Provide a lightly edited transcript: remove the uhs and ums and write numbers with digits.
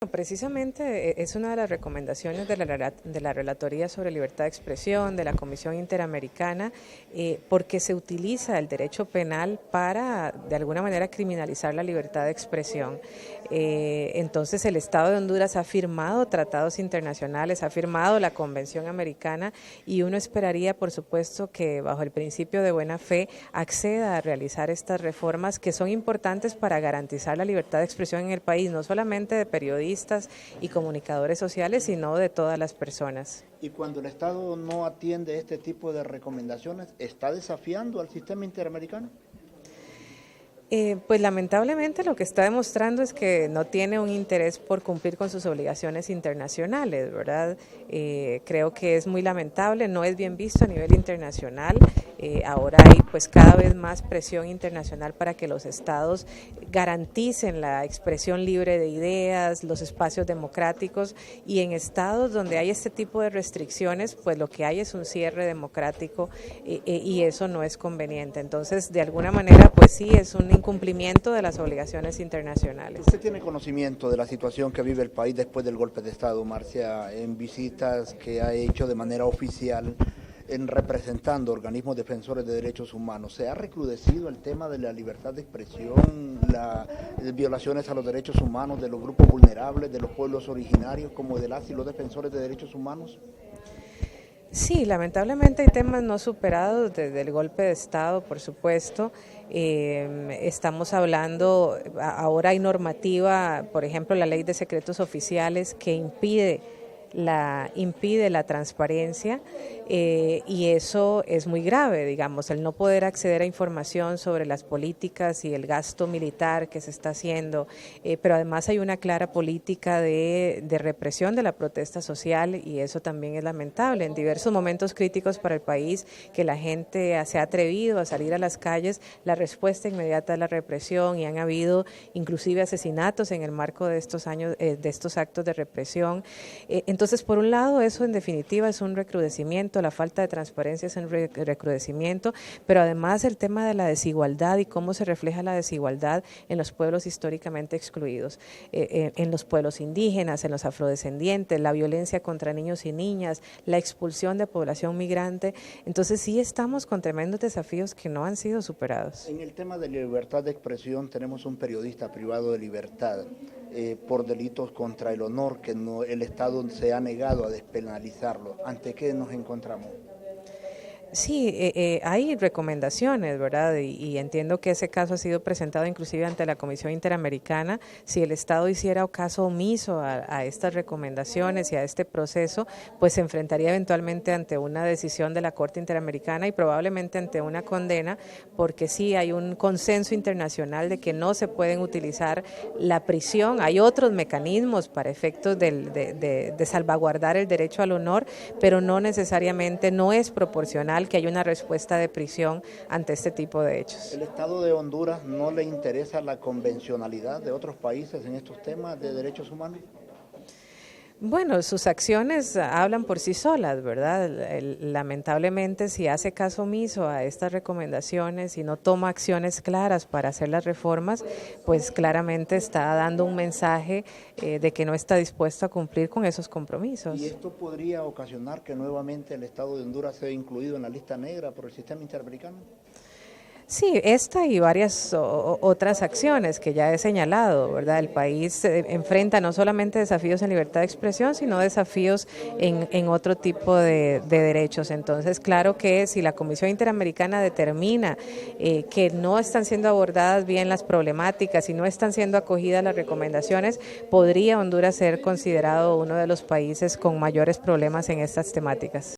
Precisamente es una de las recomendaciones de la Relatoría sobre Libertad de Expresión, de la Comisión Interamericana, porque se utiliza el derecho penal para, de alguna manera, criminalizar la libertad de expresión. Entonces, el Estado de Honduras ha firmado tratados internacionales, ha firmado la Convención Americana y uno esperaría, por supuesto, que bajo el principio de buena fe acceda a realizar estas reformas que son importantes para garantizar la libertad de expresión en el país, no solamente de periodistas y comunicadores sociales, sino de todas las personas. Y cuando el Estado no atiende este tipo de recomendaciones, ¿está desafiando al sistema interamericano? Pues lamentablemente lo que está demostrando es que no tiene un interés por cumplir con sus obligaciones internacionales, ¿verdad? Creo que es muy lamentable, no es bien visto a nivel internacional. Ahora hay pues cada vez más presión internacional para que los estados garanticen la expresión libre de ideas, los espacios democráticos, y en estados donde hay este tipo de restricciones, pues lo que hay es un cierre democrático y eso no es conveniente. Entonces, de alguna manera, pues sí, es un incumplimiento de las obligaciones internacionales. ¿Usted tiene conocimiento de la situación que vive el país después del golpe de Estado, Marcia, en visitas que ha hecho de manera oficial en representando organismos defensores de derechos humanos? ¿Se ha recrudecido el tema de la libertad de expresión, las violaciones a los derechos humanos de los grupos vulnerables, de los pueblos originarios, como de las y los defensores de derechos humanos? Sí, lamentablemente hay temas no superados desde el golpe de Estado, por supuesto. Estamos hablando, ahora hay normativa, por ejemplo, la ley de secretos oficiales que impide la transparencia, y eso es muy grave, digamos, el no poder acceder a información sobre las políticas y el gasto militar que se está haciendo, pero además hay una clara política de represión de la protesta social y eso también es lamentable. En diversos momentos críticos para el país que la gente se ha atrevido a salir a las calles, la respuesta inmediata es la represión y han habido inclusive asesinatos en el marco de estos años, de estos actos de represión. Entonces, por un lado, eso en definitiva es un recrudecimiento, la falta de transparencia es un recrudecimiento, pero además el tema de la desigualdad y cómo se refleja la desigualdad en los pueblos históricamente excluidos, en los pueblos indígenas, en los afrodescendientes, la violencia contra niños y niñas, la expulsión de población migrante. Entonces sí estamos con tremendos desafíos que no han sido superados. En el tema de la libertad de expresión tenemos un periodista privado de libertad por delitos contra el honor que el Estado se ha negado a despenalizarlo. ¿Ante qué nos encontramos? Sí, hay recomendaciones, ¿verdad? Y entiendo que ese caso ha sido presentado inclusive ante la Comisión Interamericana. Si el Estado hiciera caso omiso a estas recomendaciones y a este proceso, pues se enfrentaría eventualmente ante una decisión de la Corte Interamericana y probablemente ante una condena, porque sí hay un consenso internacional de que no se pueden utilizar la prisión. Hay otros mecanismos para efectos de salvaguardar el derecho al honor, pero no necesariamente, no es proporcional que haya una respuesta de prisión ante este tipo de hechos. ¿El Estado de Honduras no le interesa la convencionalidad de otros países en estos temas de derechos humanos? Bueno, sus acciones hablan por sí solas, ¿verdad? Lamentablemente, si hace caso omiso a estas recomendaciones y no toma acciones claras para hacer las reformas, pues claramente está dando un mensaje de que no está dispuesto a cumplir con esos compromisos. ¿Y esto podría ocasionar que nuevamente el Estado de Honduras sea incluido en la lista negra por el sistema interamericano? Sí, esta y varias otras acciones que ya he señalado, ¿verdad? El país enfrenta no solamente desafíos en libertad de expresión, sino desafíos en otro tipo de derechos. Entonces, claro que si la Comisión Interamericana determina que no están siendo abordadas bien las problemáticas y no están siendo acogidas las recomendaciones, podría Honduras ser considerado uno de los países con mayores problemas en estas temáticas.